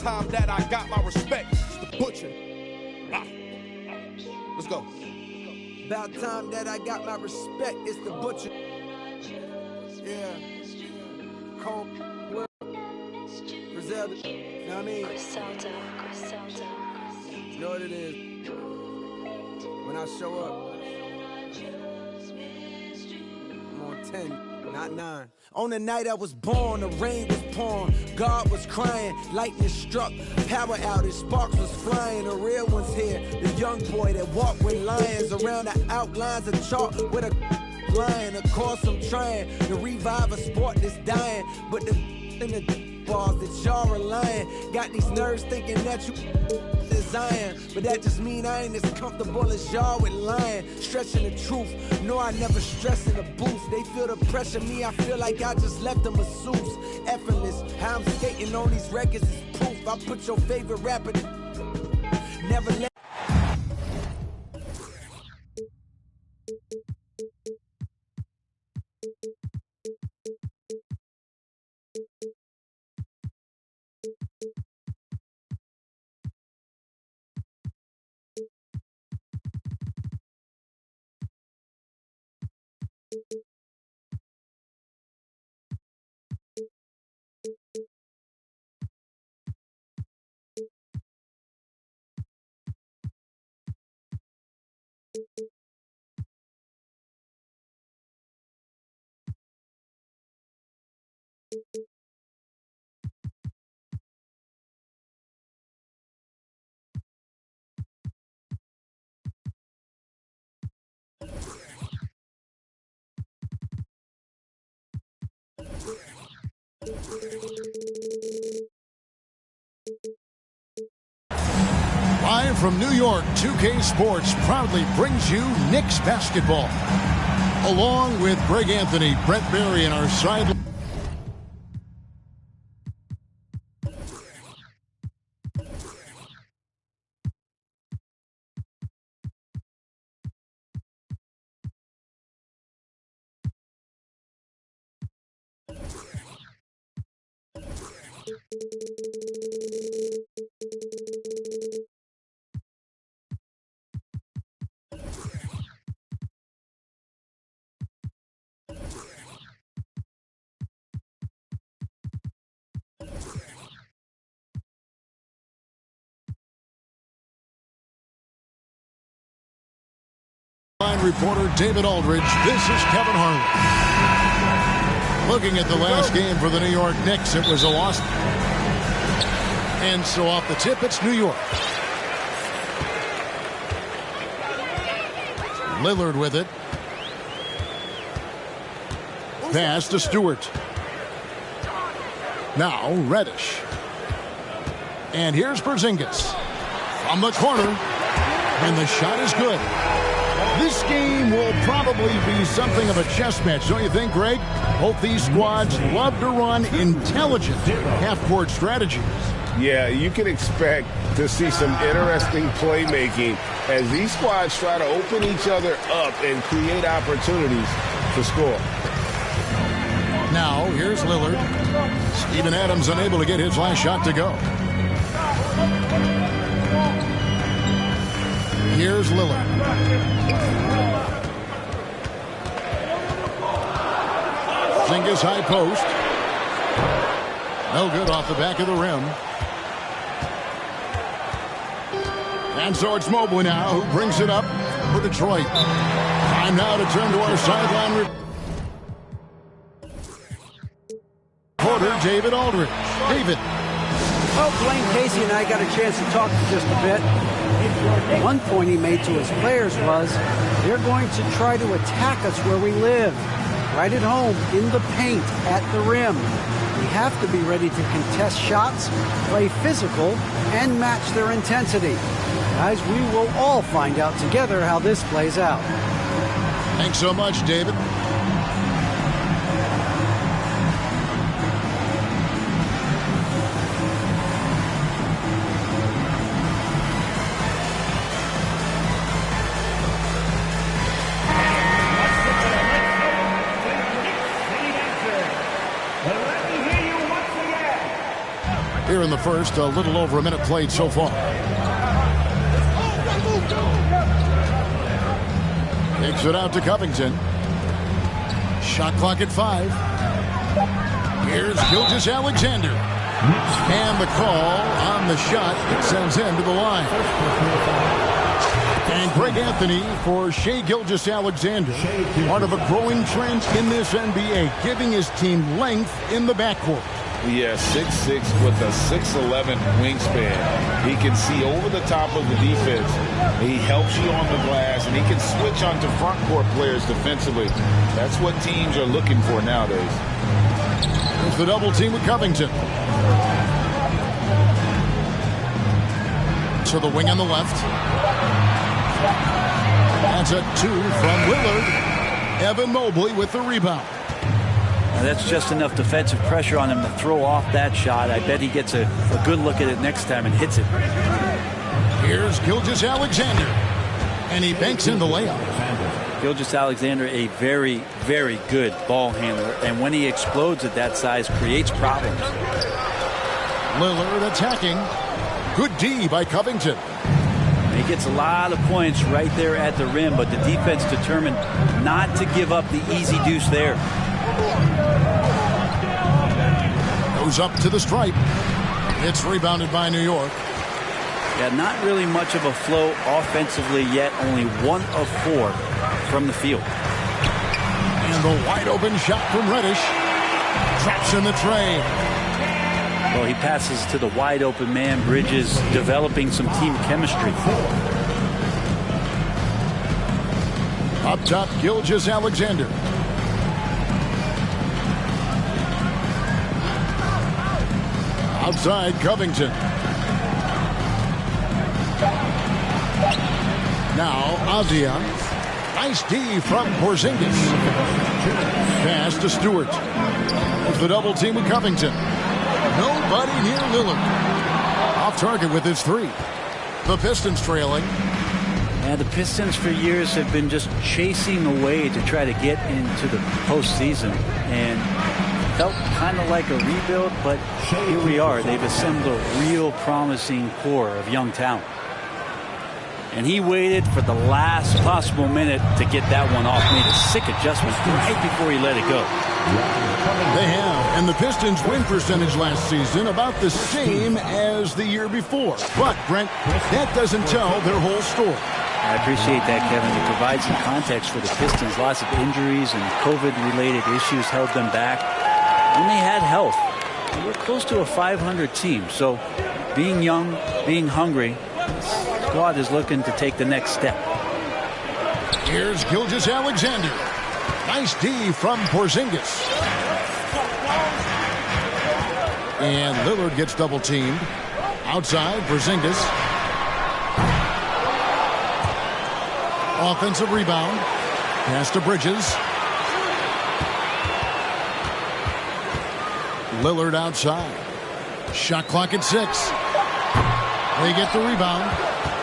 time that I got my respect. It's the Butcher. Ah. Let's go. About time that I got my respect. It's the Butcher. Yeah. Cold. Griselda. You know what I mean? Griselda. You know what it is. When I show up, I'm on 10, not 9. On the night I was born, the rain was pouring, God was crying, lightning struck, power outage, sparks was flying, the real one's here, the young boy that walked with lions around the outlines of chalk with a lion. Of course I'm trying to revive a sport that's dying, but the in the bars that y'all relying, got these nerves thinking that you design, but that just mean I ain't as comfortable as y'all with lying, stretching the truth. No, I never stress in the booth. They feel the pressure, me, I feel like I just left a masseuse. Effortless, how I'm skating on these records is proof. I put your favorite rapper, never let. Live from New York, 2K Sports proudly brings you Knicks basketball. Along with Greg Anthony, Brent Barry, and our side. Reporter David Aldridge. This is Kevin Harlan. Looking at the last game for the New York Knicks, it was a loss. And so off the tip, it's New York. Lillard with it. Pass to Stewart. Now Reddish. And here's Porzingis from the corner. And the shot is good. This game will probably be something of a chess match, don't you think, Greg? Both these squads love to run intelligent half-court strategies. Yeah, you can expect to see some interesting playmaking as these squads try to open each other up and create opportunities to score. Now, here's Lillard. Steven Adams unable to get his last shot to go. Here's Lillard. Porzingis high post. No good off the back of the rim. And so it's Mobley now who brings it up for Detroit. Time now to turn to our sideline reporter, David Aldridge. David. Well, Dwayne Casey and I got a chance to talk for just a bit. One point he made to his players was, they're going to try to attack us where we live, right at home, in the paint, at the rim. We have to be ready to contest shots, play physical, and match their intensity. Guys, we will all find out together how this plays out. Thanks so much, David. Here in the first. A little over a minute played so far. Takes it out to Covington. Shot clock at 5. Here's Gilgeous-Alexander. And the call on the shot sends him to the line. And Greg Anthony for Shai Gilgeous-Alexander. Part of a growing trend in this NBA, giving his team length in the backcourt. Yeah, 6'6" with a 6'11" wingspan. He can see over the top of the defense. He helps you on the glass, and he can switch onto front court players defensively. That's what teams are looking for nowadays. There's the double team with Covington. To the wing on the left. That's a 2 from Lillard. Evan Mobley with the rebound. Now that's just enough defensive pressure on him to throw off that shot. I bet he gets a good look at it next time and hits it. Here's Gilgeous-Alexander. And he banks in the layup. Gilgeous-Alexander, a very, very good ball handler. And when he explodes at that size, creates problems. Lillard attacking. Good D by Covington. He gets a lot of points right there at the rim, but the defense determined not to give up the easy deuce there. Goes up to the stripe. It's rebounded by New York. Yeah, not really much of a flow offensively yet. Only 1 of 4 from the field. And the wide open shot from Reddish. Traps in the tray. Well, he passes to the wide open man. Bridges developing some team chemistry. Up top, Gilgeous-Alexander. Outside, Covington. Now, Avdia. Nice D from Porzingis. Pass to Stewart. The double team with Covington. Nobody near Lillard. Off target with his 3. The Pistons trailing. Yeah, the Pistons for years have been just chasing away to try to get into the postseason. And felt kind of like a rebuild, but here we are. They've assembled a real promising core of young talent. And he waited for the last possible minute to get that one off. Made a sick adjustment right before he let it go. They have. And the Pistons' win percentage last season about the same as the year before. But, Brent, that doesn't tell their whole story. I appreciate that, Kevin. To provide some context for the Pistons, lots of injuries and COVID-related issues held them back. When they had health, they were close to a 500 team. So being young, being hungry, the squad is looking to take the next step. Here's Gilgeous-Alexander. Nice D from Porzingis. And Lillard gets double teamed. Outside, Porzingis. Offensive rebound. Pass to Bridges. Lillard outside. Shot clock at 6. They get the rebound.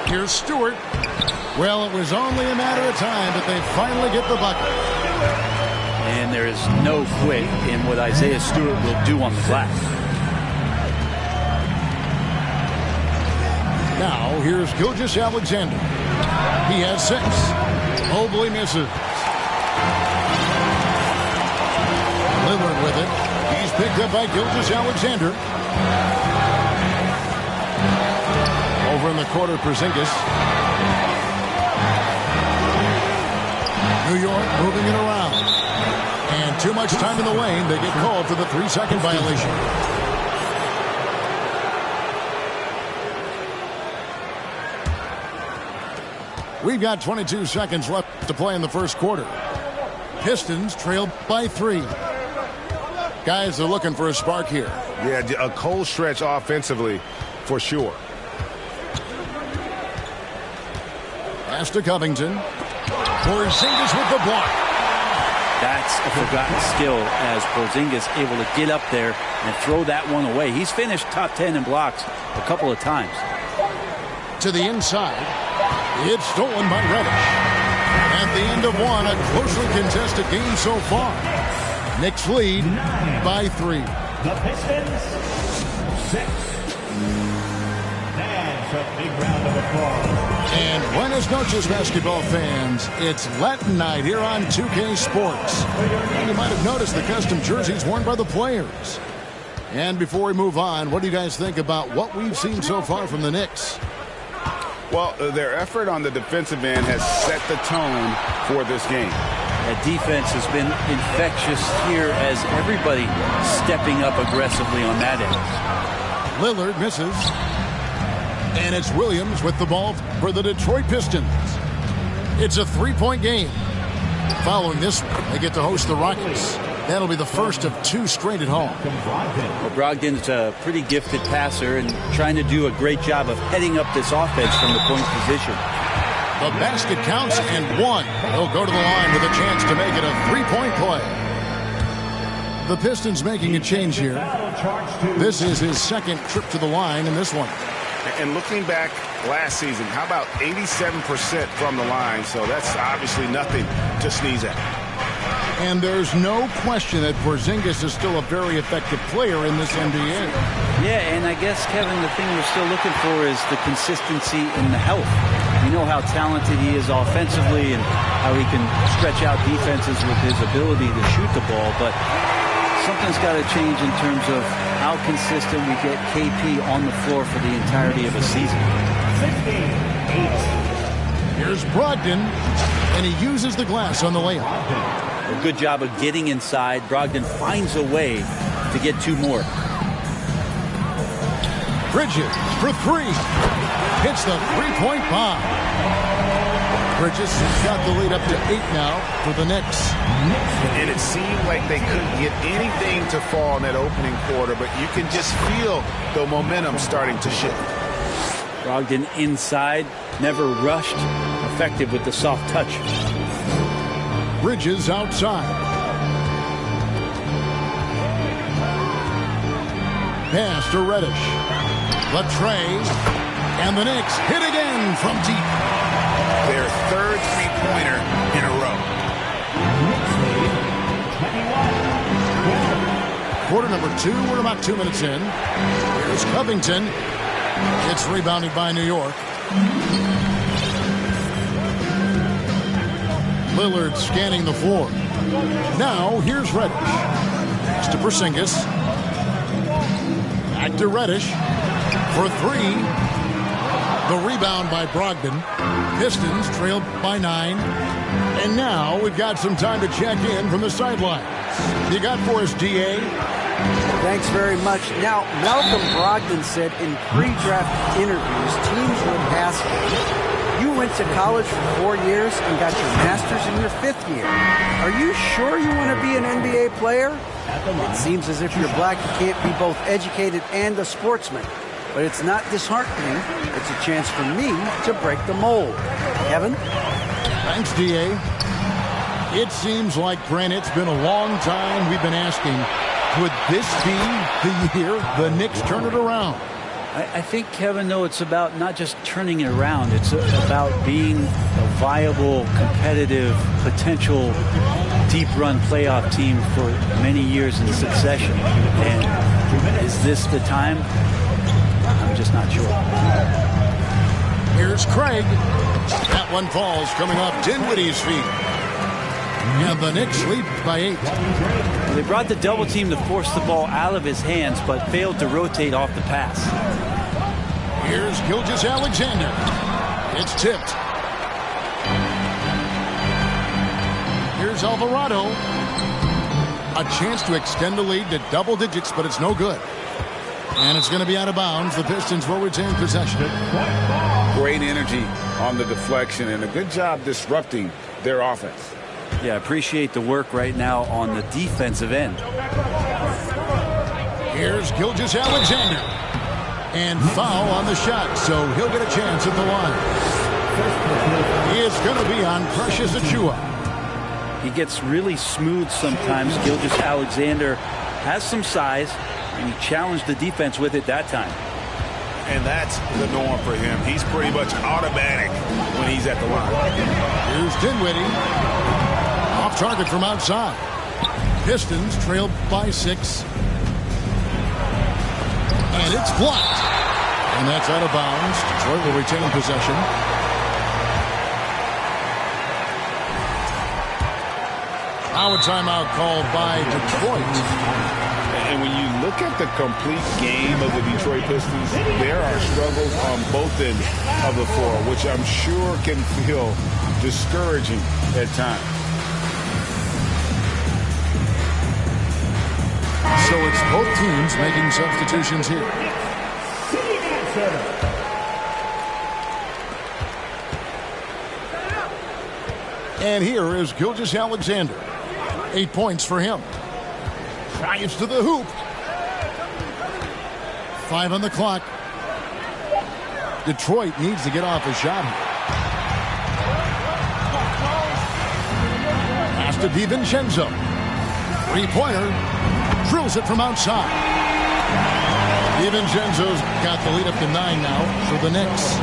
Here's Stewart. Well, it was only a matter of time, but they finally get the bucket. And there is no quit in what Isaiah Stewart will do on the glass. Now, here's Gilgeous-Alexander. He has 6. Mobley misses. Lillard with it. He's picked up by Gilgeous-Alexander. Over in the corner, Porzingis. New York moving it around. And too much time in the lane. They get called for the 3-second violation. We've got 22 seconds left to play in the first quarter. Pistons trail by 3. Guys are looking for a spark here. Yeah, a cold stretch offensively for sure. Pass to Covington. Porzingis with the block. That's a forgotten skill as Porzingis able to get up there and throw that one away. He's finished top 10 in blocks a couple of times. To the inside. It's stolen by Reddish. At the end of one, a closely contested game so far. Knicks lead by 3. The Pistons 6. And buenas noches, basketball fans. It's Latin night here on 2K Sports. And you might have noticed the custom jerseys worn by the players. And before we move on, what do you guys think about what we've seen so far from the Knicks? Well, their effort on the defensive end has set the tone for this game. That defense has been infectious here as everybody stepping up aggressively on that end. Lillard misses. And it's Williams with the ball for the Detroit Pistons. It's a three-point game. Following this one, they get to host the Rockets. That'll be the first of two straight at home. Well, Brogdon's a pretty gifted passer and trying to do a great job of heading up this offense from the point position. The basket counts and one. He'll go to the line with a chance to make it a three-point play. The Pistons making a change here. This is his second trip to the line in this one. And looking back last season, how about 87% from the line? So that's obviously nothing to sneeze at. And there's no question that Porzingis is still a very effective player in this NBA. Yeah, and I guess, Kevin, the thing we're still looking for is the consistency in the health. We know how talented he is offensively and how he can stretch out defenses with his ability to shoot the ball, but something's got to change in terms of how consistent we get KP on the floor for the entirety of a season. Here's Brogdon, and he uses the glass on the layup. A good job of getting inside. Brogdon finds a way to get two more. Bridges for three. Hits the three-point bomb. Bridges has got the lead up to 8 now for the Knicks. And it seemed like they couldn't get anything to fall in that opening quarter, but you can just feel the momentum starting to shift. Brogdon inside, never rushed, effective with the soft touch. Bridges outside. Pass to Reddish. Latrey. And the Knicks hit again from deep. Their third three-pointer in a row. Quarter number 2. We're about 2 minutes in. Here's Covington. It's rebounded by New York. Lillard scanning the floor. Now, here's Reddish. Pass to Porzingis. Back to Reddish for three. The rebound by Brogdon. Pistons trailed by 9. And now we've got some time to check in from the sidelines. You got for us, DA? Thanks very much. Now, Malcolm Brogdon said in pre-draft interviews, teams would ask him, you went to college for 4 years and got your master's in your 5th year. Are you sure you want to be an NBA player? It seems as if you're black, you can't be both educated and a sportsman. But it's not disheartening. It's a chance for me to break the mold. Kevin? Thanks, D.A. It seems like, Brent, it's been a long time we've been asking, could this be the year the Knicks turn it around? I think, Kevin, though, it's about not just turning it around. It's about being a viable, competitive, potential deep-run playoff team for many years in succession. And is this the time? I'm just not sure. Here's Craig. That one falls coming off Dinwiddie's feet. And the Knicks lead by 8. They brought the double team to force the ball out of his hands, but failed to rotate off the pass. Here's Gilgeous-Alexander. It's tipped. Here's Alvarado. A chance to extend the lead to double digits, but it's no good. And it's going to be out of bounds. The Pistons will retain possession. Great energy on the deflection and a good job disrupting their offense. Yeah, appreciate the work right now on the defensive end. Here's Gilgeous-Alexander. And foul on the shot, so he'll get a chance at the line. It's going to be on Precious Achiuwa. He gets really smooth sometimes. Gilgeous-Alexander has some size, and he challenged the defense with it that time. And that's the norm for him. He's pretty much automatic when he's at the line. Here's Dinwiddie. Off target from outside. Pistons trail by 6. And it's blocked. And that's out of bounds. Detroit will retain possession. Now a timeout called by Detroit. And when you look at the complete game of the Detroit Pistons, there are struggles on both ends of the floor, which I'm sure can feel discouraging at times. So it's both teams making substitutions here. And here is Gilgeous-Alexander. 8 points for him. Drives to the hoop. 5 on the clock. Detroit needs to get off a shot here. Pass to DiVincenzo. 3-pointer. Drills it from outside. DiVincenzo's got the lead up to 9 now for the Knicks.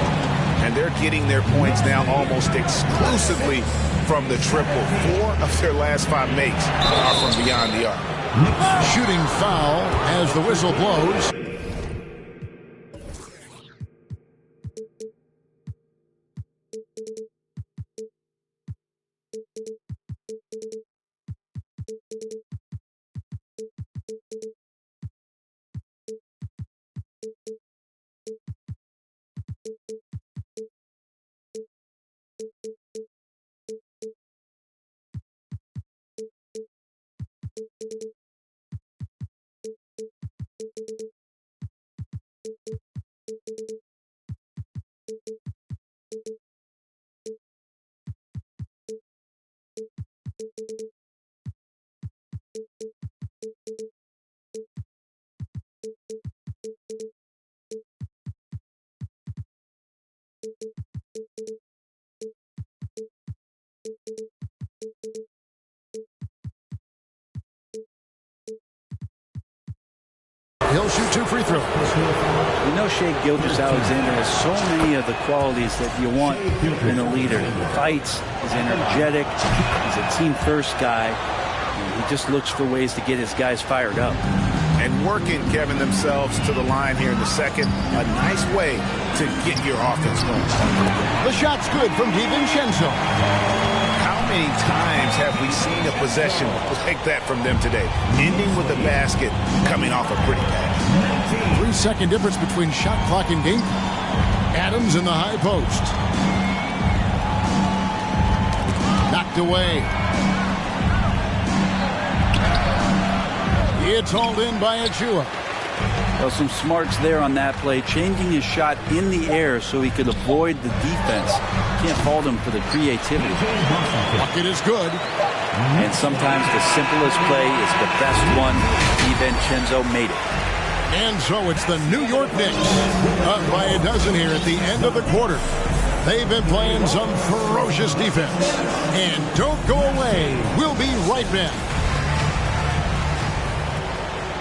And they're getting their points now almost exclusively from the triple. 4 of their last 5 makes are from beyond the arc. Shooting foul as the whistle blows. He'll shoot 2 free throws. You know, Shai Gilgeous-Alexander has so many of the qualities that you want in a leader. He fights, he's energetic, he's a team-first guy, and he just looks for ways to get his guys fired up. And working, Kevin, themselves to the line here in the second. A nice way to get your offense going. The shot's good from DiVincenzo. How many times have we seen a possession like that from them today? Ending with a basket, coming off a pretty pass. 3-second difference between shot clock and game clock. Adams in the high post. Knocked away. It's hauled in by Achua. Well, some smarts there on that play, changing his shot in the air so he could avoid the defense. Can't fault him for the creativity. Bucket is good. And sometimes the simplest play is the best one. DiVincenzo made it. And so it's the New York Knicks up by a dozen here at the end of the quarter. They've been playing some ferocious defense. And don't go away. We'll be right back.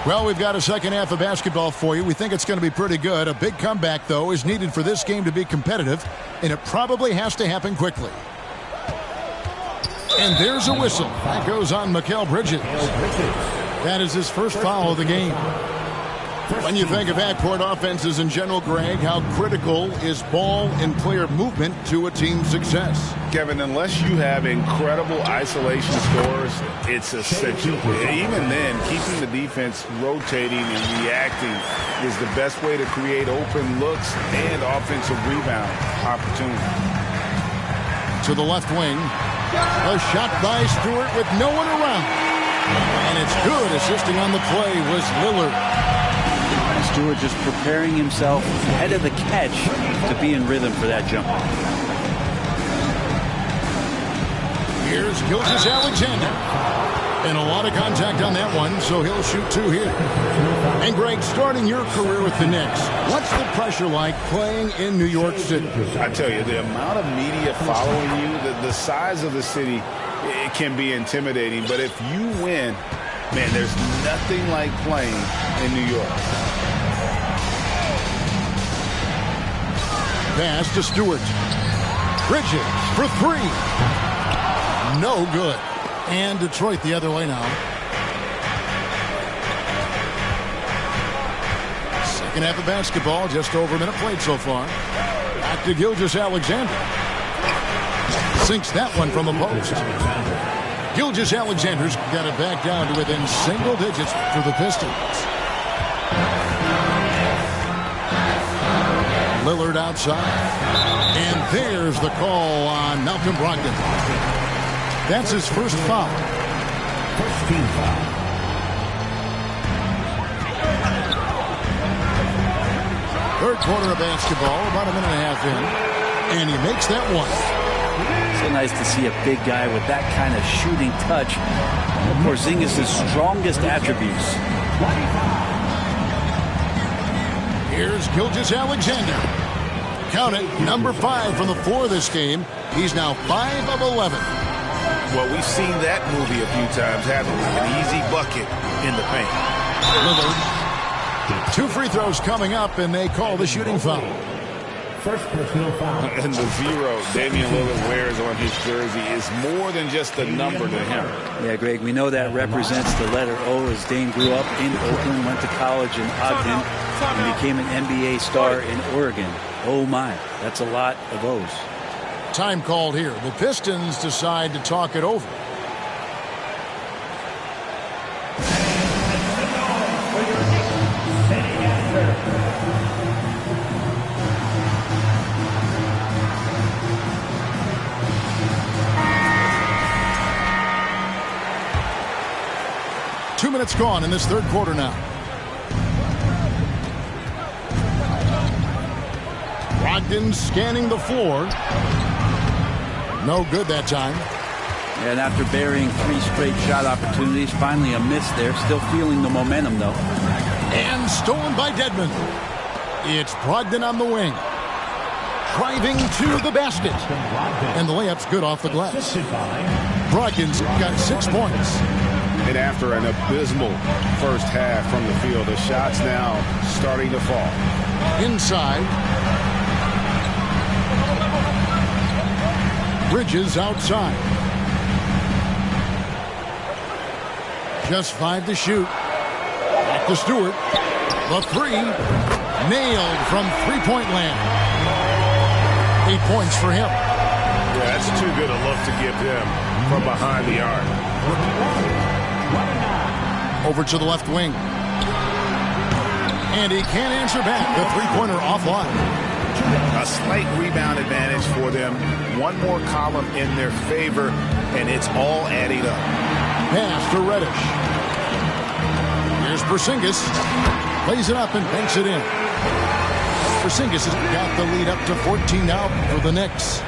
Well, we've got a second half of basketball for you. We think it's going to be pretty good. A big comeback, though, is needed for this game to be competitive, and it probably has to happen quickly. And there's a whistle. That goes on Mikal Bridges. That is his first foul of the game. When you think of backcourt offenses in general, Greg, how critical is ball and player movement to a team's success? Kevin, unless you have incredible isolation scores, it's essential. Even then, keeping the defense rotating and reacting is the best way to create open looks and offensive rebound opportunities. To the left wing. A shot by Stewart with no one around. And it's good. Assisting on the play was Lillard. Stewart just preparing himself ahead of the catch to be in rhythm for that jump. Here's Gilgeous-Alexander. And a lot of contact on that one, so he'll shoot 2 here. And Greg, starting your career with the Knicks, what's the pressure like playing in New York City? I tell you, the amount of media following you, the size of the city, it can be intimidating. But if you win, man, there's nothing like playing in New York. Pass to Stewart. Bridges for 3. No good. And Detroit the other way now. Second half of basketball, just over a minute played so far. Back to Gilgeous-Alexander. Sinks that one from the post. Gilgeous-Alexander's got it back down to within single digits for the Pistons. Lillard outside. And there's the call on Malcolm Brogdon. That's his first foul. First team foul. Third quarter of basketball, about a minute and a half in. And he makes that one. So nice to see a big guy with that kind of shooting touch. Porzingis' strongest attributes. Here's Gilgeous-Alexander. Count it, number 5 from the floor this game. He's now 5 of 11. Well, we've seen that movie a few times, haven't we? An easy bucket in the paint. Lillard. 2 free throws coming up, and they call the shooting foul. First personal foul. And the 0 Damian Lillard wears on his jersey is more than just a number to him. Yeah, Greg, we know that represents the letter O, as Dame grew up in Oakland, went to college in Ogden, and became an NBA star in Oregon. Oh my, that's a lot of O's. Time called here. The Pistons decide to talk it over. Two minutes gone in this third quarter now. Brogdon scanning the floor. No good that time. And after burying 3 straight shot opportunities, finally a miss there. Still feeling the momentum, though. And stolen by Dedmon. It's Brogdon on the wing. Driving to the basket. And the layup's good off the glass. Brogdon's got 6 points. And after an abysmal first half from the field, the shots now starting to fall. Inside. Bridges outside. Just 5 to shoot. Back to Stewart. The 3. Nailed from three-point land. 8 points for him. Yeah, that's too good a look to give him from behind the arc. Over to the left wing. And he can't answer back. The three-pointer offline. A slight rebound advantage for them. One more column in their favor, and it's all adding up. Pass to Reddish. Here's Porzingis. Plays it up and banks it in. Porzingis has got the lead up to 14 now for the Knicks.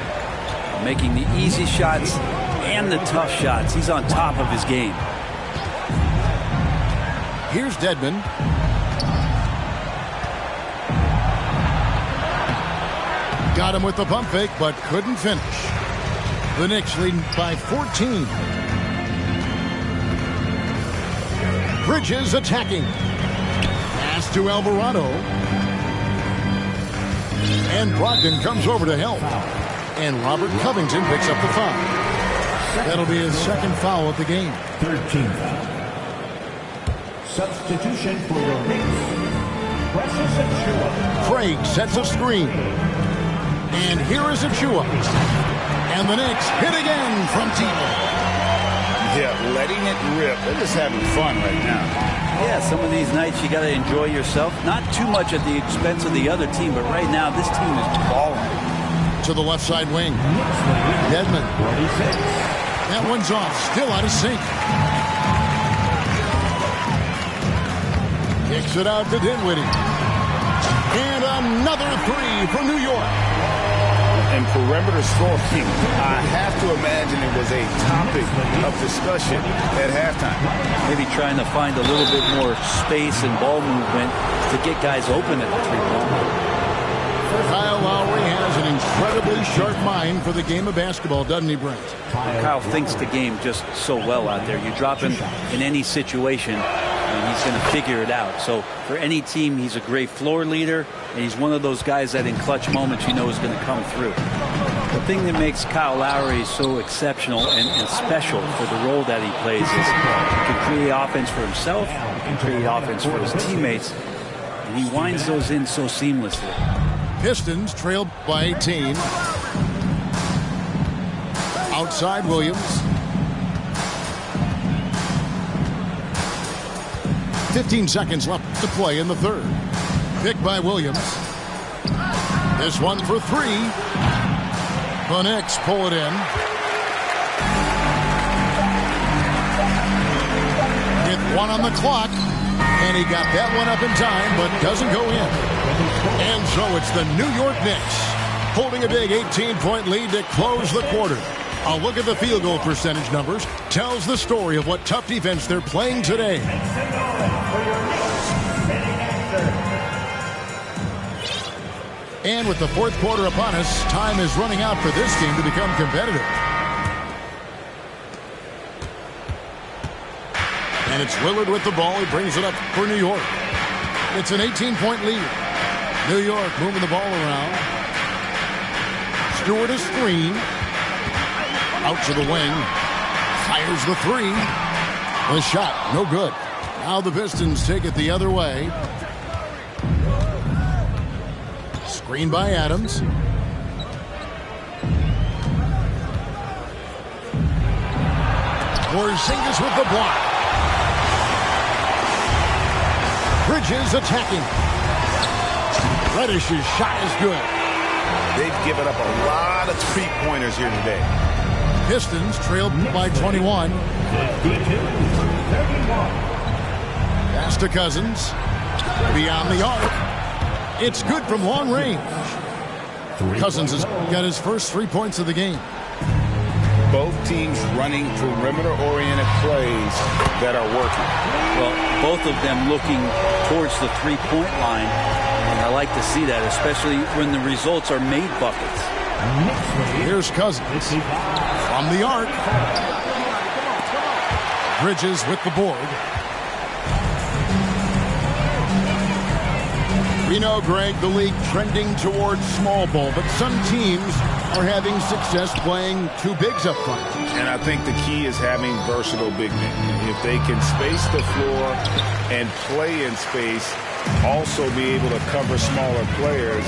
Making the easy shots and the tough shots. He's on top of his game. Here's Dedmon. Got him with the pump fake, but couldn't finish. The Knicks leading by 14. Bridges attacking. Pass to Alvarado. And Brogdon comes over to help. And Robert Covington picks up the foul. That'll be his second foul of the game. 13th foul. Substitution for the Knicks. Precious Achiuwa. Craig sets a screen. And here is Achiuwa. And the Knicks hit again from deep. Yeah, letting it rip. They're just having fun right now. Yeah, some of these nights you got to enjoy yourself. Not too much at the expense of the other team, but right now this team is balling. To the left side wing. Dedmon. That one's off. Still out of sync. Kicks it out to Dinwiddie. And another 3 for New York. And perimeter scoring, I have to imagine it was a topic of discussion at halftime. Maybe trying to find a little bit more space and ball movement to get guys open at the three-point line. Kyle Lowry has an incredibly sharp mind for the game of basketball, doesn't he, Brent? Kyle thinks the game just so well out there. You drop him in any situation, and he's going to figure it out. So for any team, he's a great floor leader, and he's one of those guys that in clutch moments you know is going to come through. The thing that makes Kyle Lowry so exceptional and special for the role that he plays is he can create offense for himself, he can create offense for his teammates, And he winds those in so seamlessly. Pistons trailed by 18. Outside Williams. 15 seconds left to play in the third. Pick by Williams. This one for three. The Knicks pull it in. With one on the clock. And he got that one up in time, but doesn't go in. And so it's the New York Knicks holding a big 18-point lead to close the quarter. A look at the field goal percentage numbers tells the story of what tough defense they're playing today. And with the fourth quarter upon us, time is running out for this game to become competitive. And it's Lillard with the ball. He brings it up for New York. It's an 18-point lead. New York moving the ball around. Stewart a screen. Out to the wing. Fires the three. The shot, no good. Now the Pistons take it the other way. Screen by Adams. Porzingis with the block. Bridges attacking. Reddish's shot is good. They've given up a lot of three-pointers here today. Pistons trailed by 21. Pass to Cousins. Beyond the arc. It's good from long range. Cousins has got his first 3 points of the game. Both teams running perimeter-oriented plays that are working. Well, both of them looking towards the three-point line. And I like to see that, especially when the results are made buckets. Here's Cousins from the arc. Bridges with the board. We know, Greg, the league trending towards small ball, but some teams are having success playing two bigs up front. And I think the key is having versatile big men. If they can space the floor and play in space, also be able to cover smaller players,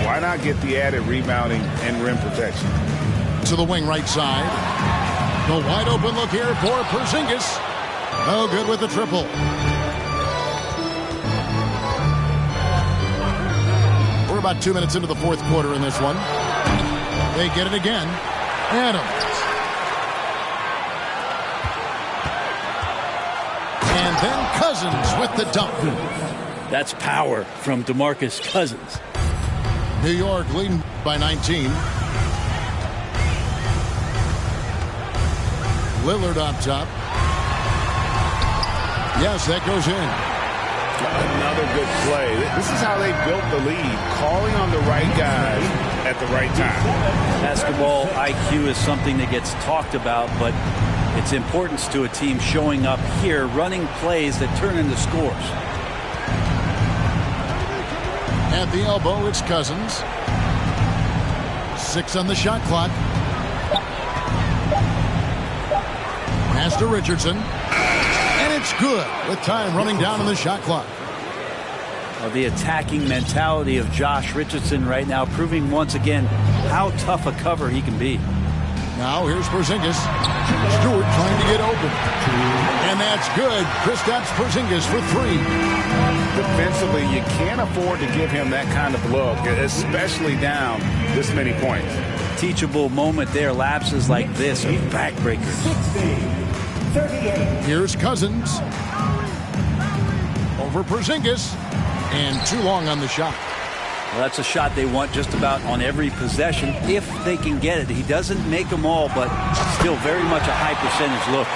why not get the added rebounding and rim protection? To the wing right side. The wide open look here for Porzingis. No good with the triple. We're about 2 minutes into the fourth quarter in this one. They get it again. Adams. And then Cousins with the dunk. That's power from DeMarcus Cousins. New York leading by 19. Lillard on top. Yes, that goes in. Another good play. This is how they built the lead, calling on the right guys at the right time. Basketball IQ is something that gets talked about, but its importance to a team showing up here, running plays that turn into scores. At the elbow, it's Cousins. 6 on the shot clock. Pass to Richardson. And it's good with time running down on the shot clock. The attacking mentality of Josh Richardson right now, proving once again how tough a cover he can be. Now here's Porzingis. Stewart trying to get open. And that's good. Kristaps Porzingis for three. Defensively, you can't afford to give him that kind of look, especially down this many points. Teachable moment there. Lapses like this are backbreakers. Here's Cousins. Over Porzingis. And too long on the shot. Well, that's a shot they want just about on every possession if they can get it. He doesn't make them all, but still very much a high percentage look.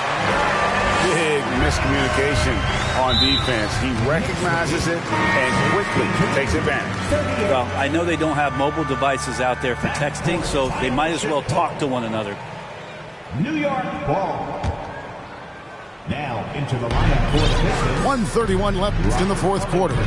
Big miscommunication on defense. He recognizes it and quickly takes advantage. Well, I know they don't have mobile devices out there for texting, so they might as well talk to one another. New York ball. Now into the lineup for the Pistons. 1:31 left in the fourth quarter.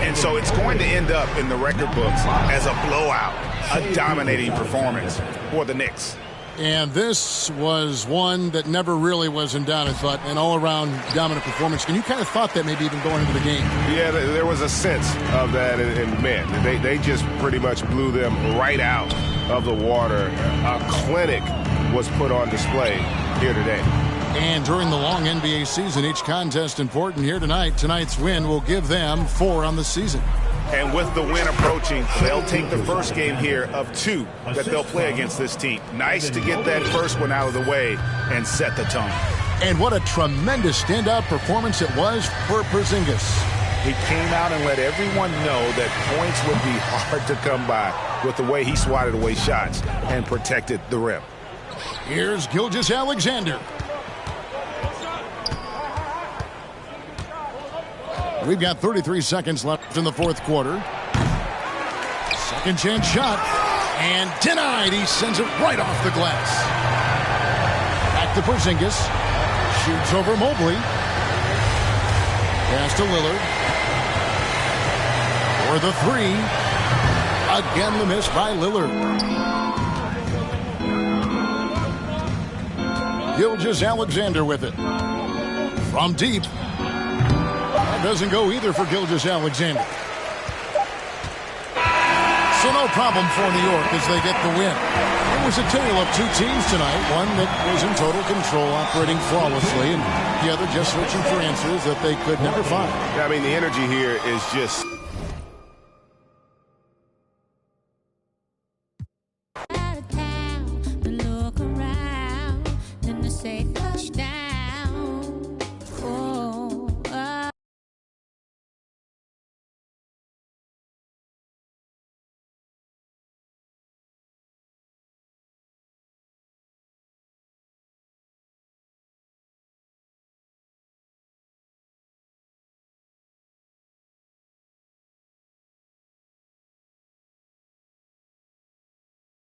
And so it's going to end up in the record books as a blowout, a dominating performance for the Knicks. And this was one that never really was in doubt, I thought, an all-around dominant performance. And you kind of thought that maybe even going into the game. Yeah, there was a sense of that, and man, they just pretty much blew them right out of the water. A clinic was put on display here today. And during the long NBA season, each contest important here tonight. Tonight's win will give them 4 on the season. And with the win approaching, they'll take the first game here of 2 that they'll play against this team. Nice to get that first one out of the way and set the tone. And what a tremendous standout performance it was for Porzingis. He came out and let everyone know that points would be hard to come by with the way he swatted away shots and protected the rim. Here's Gilgeous-Alexander. We've got 33 seconds left in the fourth quarter. Second chance shot. And denied. He sends it right off the glass. Back to Porzingis. Shoots over Mobley. Pass to Lillard. For the 3. Again the miss by Lillard. Gilgeous-Alexander with it. From deep. Doesn't go either for Gilgeous-Alexander. So no problem for New York as they get the win. It was a tale of 2 teams tonight. One that was in total control, operating flawlessly, and the other just searching for answers that they could never find. I mean, the energy here is just... Out of town, look around, then they say